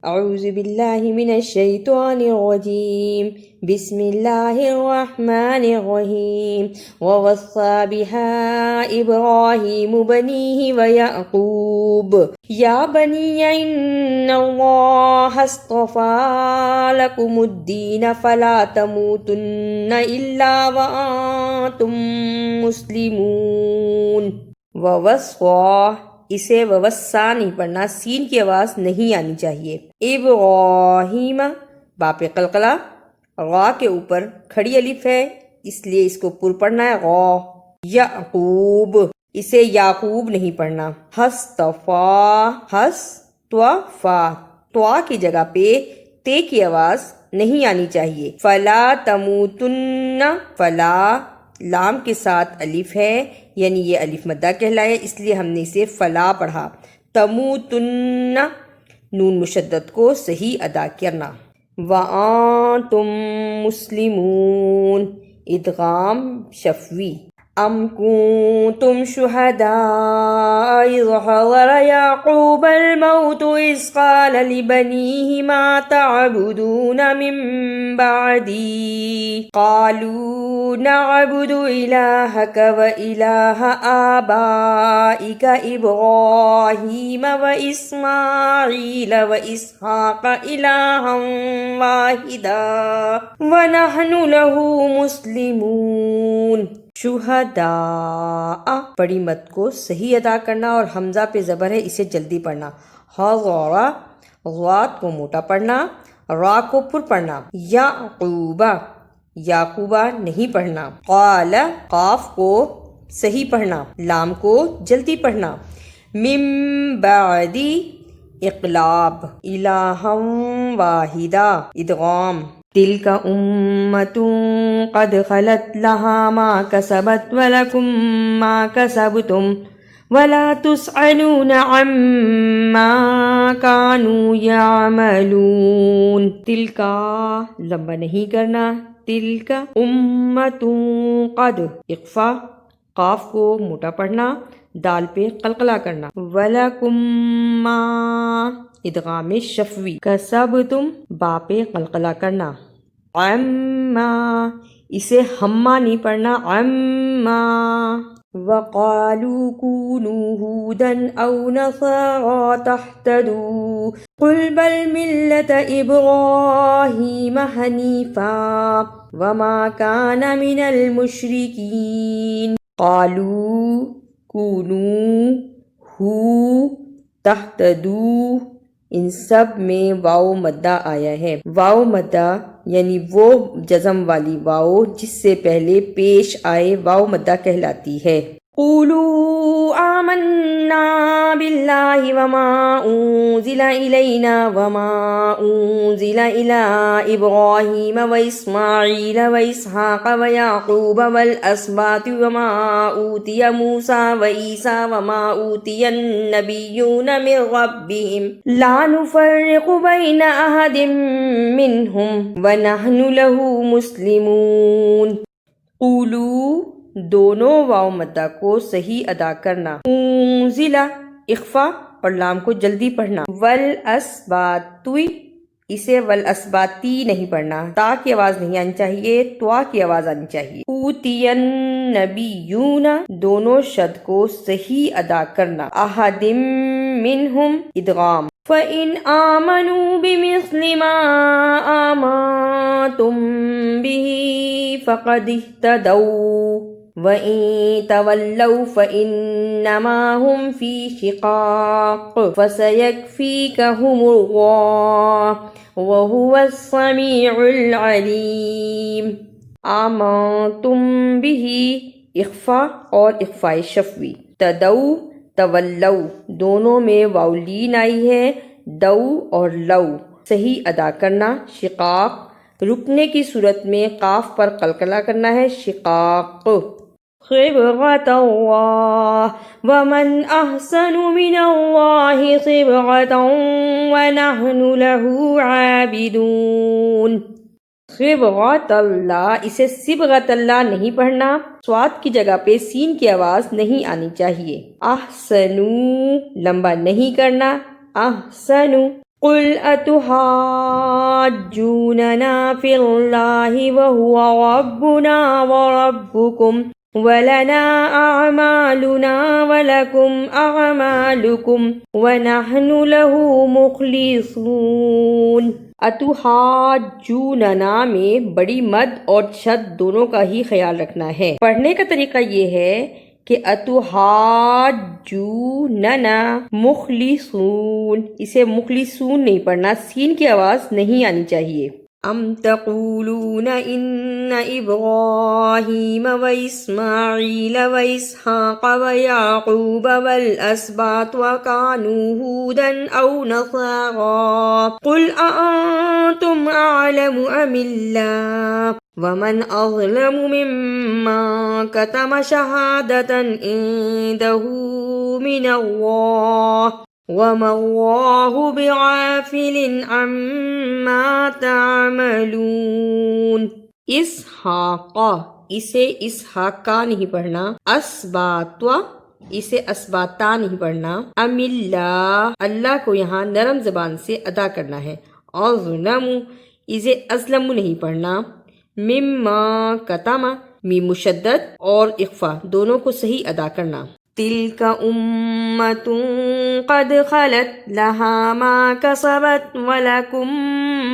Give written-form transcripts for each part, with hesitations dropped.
اعوذ باللہ من الشیطان الرجیم بسم اللہ الرحمن الرحیم ووصى بها ابراہیم بنیہ ویعقوب یا بنی ان اللہ اصطفى لکم الدین فلا تموتن الا وانتم مسلمون۔ ووصى، اسے ووصا نہیں پڑھنا، سین کی آواز نہیں آنی چاہیے۔ ابراہیم، باپ قلقلہ، غا کے اوپر کھڑی الف ہے اس لیے اس کو پر پڑھنا ہے غا۔ یعقوب، اسے یعقوب نہیں پڑھنا۔ ہستفا، ہس توا فا، توا کی جگہ پہ تے کی آواز نہیں آنی چاہیے۔ فلا تموتن، فلا لام کے ساتھ الف ہے یعنی یہ الف مدہ کہلائے، اس لیے ہم نے اسے فلا پڑھا۔ تموتن، نون مشدد کو صحیح ادا کرنا۔ وانتم مسلمون، ادغام شفوی۔ ام کنتم شہداء اذ حضر یعقوب الموت اذ قال لبنیہ ما تعبدون من بعدی قالوا نعبد الہک والہ آبائک ابراہیم واسماعیل واسحاق الہا واحدا ونحن لہ مسلمون۔ شہداء، بڑی مد کو صحیح ادا کرنا اور حمزہ پہ زبر ہے، اسے جلدی پڑھنا۔ حضر، ضاد کو موٹا پڑھنا، را کو پر پڑھنا۔ یعقوبہ، یعقوبہ نہیں پڑھنا۔ قال، قاف کو صحیح پڑھنا، لام کو جلدی پڑھنا۔ من بعدی، اقلاب۔ الہا واحدا، ادغام۔ تلک امۃ قد خلت لها ما کسبت ولکم ما کسبتم ولا تسألون عما كانوا يعملون۔ تلکا لمبا نہیں کرنا، تلک امۃ قد، اخفا، قاف کو موٹا پڑھنا، دال پہ قلقلہ کرنا۔ وَلَكُمْ مَا، ادغام شفوی۔ کسبتم، با پہ قلقلہ کرنا۔ عما، اسے ہما نہیں پڑھنا، عما۔ وَقَالُوا كُونُوا هُودًا أَوْ نَصَارَىٰ تَهْتَدُوا قُلْ بَلْ مِلَّةَ إِبْرَاهِيمَ حَنِيفًا وَمَا كَانَ مِنَ الْمُشْرِكِينَ۔ قَالُوا، كُونُوا، ہو، تَهْتَدُوا، ان سب میں واو مدہ آیا ہے۔ واو مدہ یعنی وہ جزم والی واو جس سے پہلے پیش آئے واو مدہ کہلاتی ہے۔ قولوا آمنا باللہ وما انزل الینا وما انزل الی ابراہیم واسماعیل واسحاق ویعقوب والاسباط وما اوتی موسیٰ وعیسیٰ وما اوتی النبیون من ربہم لا نفرق بین احد منہم ونحن لہ مسلمون۔ قولوا، دونوں واو مدہ کو صحیح ادا کرنا۔ انزلہ، اخفا اور لام کو جلدی پڑھنا۔ والاسباطی، اسے والاسباطی نہیں پڑھنا، تا کی آواز نہیں آنی چاہیے، توا کی آواز آنی چاہیے۔ اوتی النبیون، دونوں شد کو صحیح ادا کرنا۔ احد منہم، ادغام۔ فَإِنْ آمَنُوا بِمِثْلِ مَا آمَنْتُمْ بِهِ فَقَدِ اهْتَدَوْا وَإِن تَوَلَّوْا فَإِنَّمَا هُمْ فِي شِقَاقٍ فَسَيَكْفِيكَهُمُ اللَّهُ وَهُوَ السَّمِيعُ الْعَلِيمُ۔ آمَنْتُمْ بِهِ، اخفا اور اخفاء شفوی۔ تدو، تولو، دونوں میں واو لین آئی ہے، دو اور لو صحیح ادا کرنا۔ شقاق، رکنے کی صورت میں قاف پر قلقلہ کرنا ہے، شقاق۔ صبغۃ اللہ ومن احسن من اللہ صبغۃ ونحن لہ عابدون۔ صبغۃ اللہ، اسے صبغۃ اللہ نہیں پڑھنا، صاد کی جگہ پہ سین کی آواز نہیں آنی چاہیے۔ احسنو، لمبا نہیں کرنا، احسنو۔ قل اتحاجوننا فی اللہ وهو ربنا وربکم وَلَنَا أَعْمَالُنَا وَلَكُمْ أَعْمَالُكُمْ وَنَحْنُ لَهُ مُخْلِصُونَ۔ اتحاجوننا میں بڑی مد اور شد دونوں کا ہی خیال رکھنا ہے۔ پڑھنے کا طریقہ یہ ہے کہ اتحاجوننا مخلصون، اسے مخلصون نہیں پڑھنا، سین کی آواز نہیں آنی چاہیے۔ ام تقولون ان ابراہیم واسماعیل واسحاق ویعقوب والاسباط وکانوا ہودا او نصارا قل اانتم اعلم ام اللہ ومن اظلم ممن کتم شہادۃ عنده من اللہ وَمَا اللَّهُ بِغَافِلٍ عَمَّا تَعْمَلُونَ۔ اسحاق، اسے اسحاقا نہیں پڑھنا، اسباطوا، اسے اسباطا نہیں پڑھنا، ام اللہ، اللہ کو یہاں نرم زبان سے ادا کرنا ہے، اظلم، اسے ازلم نہیں پڑھنا، مما کتما، میم مشدد اور اخفا دونوں کو صحیح ادا کرنا۔ تلک امت قد خلت لها ما کسبت ولکم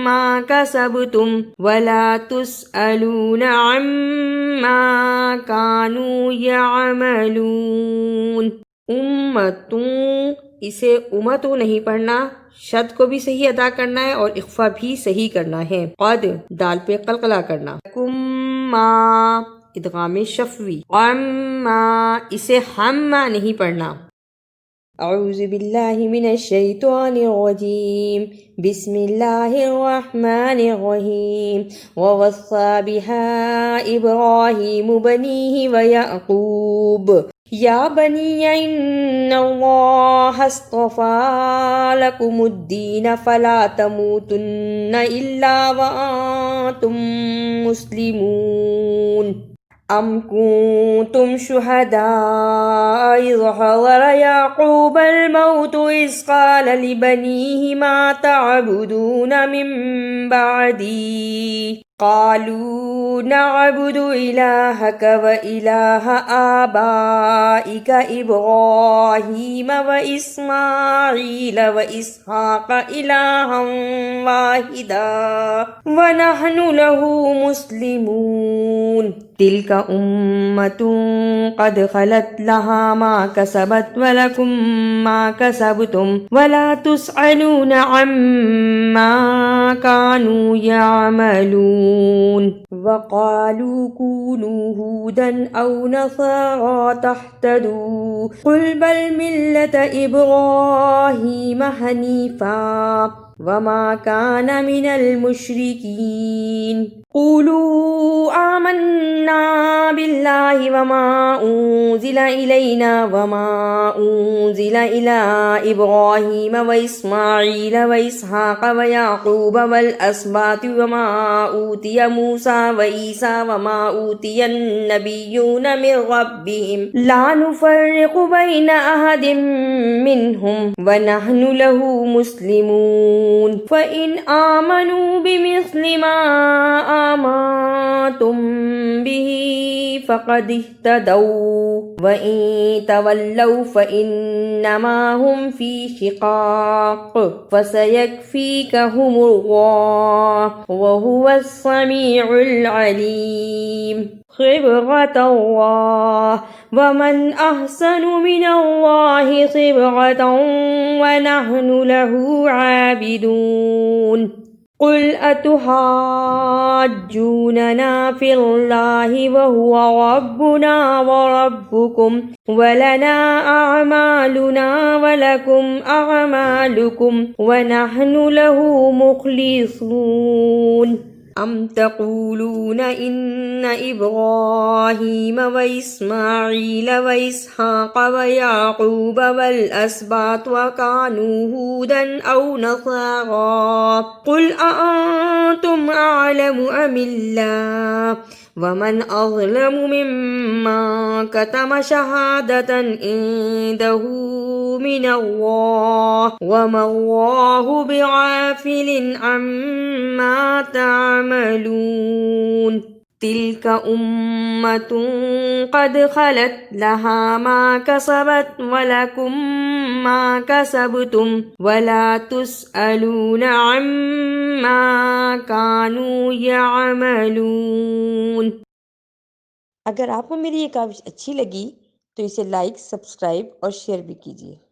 ما کسبتم ولا تسألون عما كانوا يعملون۔ امتوں، اسے امتوں نہیں پڑھنا، شد کو بھی صحیح ادا کرنا ہے اور اخفا بھی صحیح کرنا ہے، قد دال پہ قلقلہ کرنا۔ کما، ادغام شفوی، عما، اسے ہما نہیں پڑھنا۔ اعوذ باللہ من الشیطان الرجیم، بسم اللہ الرحمن الرحیم، ووصى بها ابراہیم بنیہ ویعقوب یا بنی ان اللہ اصطفى لکم الدین فلا تموتن الا وانتم مسلمون۔ ام کنتم شہداء اذ حضر یعقوب الموت اذ قال لبنیہ ما تعبدون من بعدی قالوا نعبد الہک وإلہ آبائک ابراہیم واسماعیل واسحاق الہا واحدا ونحن لہ مسلمون۔ تلک امت قد خلت لها ما کسبت ولکم ما کسبتم ولا تسألون عما كانوا يعملون۔ وقالوا كونوا هودا أو نصارى تهتدوا قل بل ملة إبراهيم حنيفا وما كان من المشركين۔ قولوا آمنا بالله وما أنزل إلينا وما أنزل إلى إبراهيم وإسماعيل وإسحاق ويعقوب والأسباط وما أوتي موسى وعيسى وما أوتي النبيون من ربهم لا نفرق بين أحد منهم ونحن له مسلمون۔ فإن آمنوا بمثل ما آمنتم به فقد اهتدوا وإن تولوا فإنما هم في شقاق فسيكفيكهم الله وهو السميع العليم۔ صبغة الله ومن أحسن من الله صبغة ونحن له عابدون۔ قل اتحاجوننا فی اللہ وهو ربنا وربکم ولنا اعمالنا ولکم اعمالکم ونحن له مخلصون۔ أم تقولون إن إبراهيم وإسماعيل وإسحاق ويعقوب والأسباط وكانوا هودا أو نصارى قل أأنتم أعلم أم الله ومن أظلم ممن كتم شهادة عنده من الله وما الله بغافل عما تعملون تلك أمة قد خلت لها ما كسبت ولكم ما كسبتم ولا تسألون عما كانوا يعملون۔ اگر آپ کو میری یہ کاوش اچھی لگی تو اسے لائک، سبسکرائب اور شیئر بھی کیجیے۔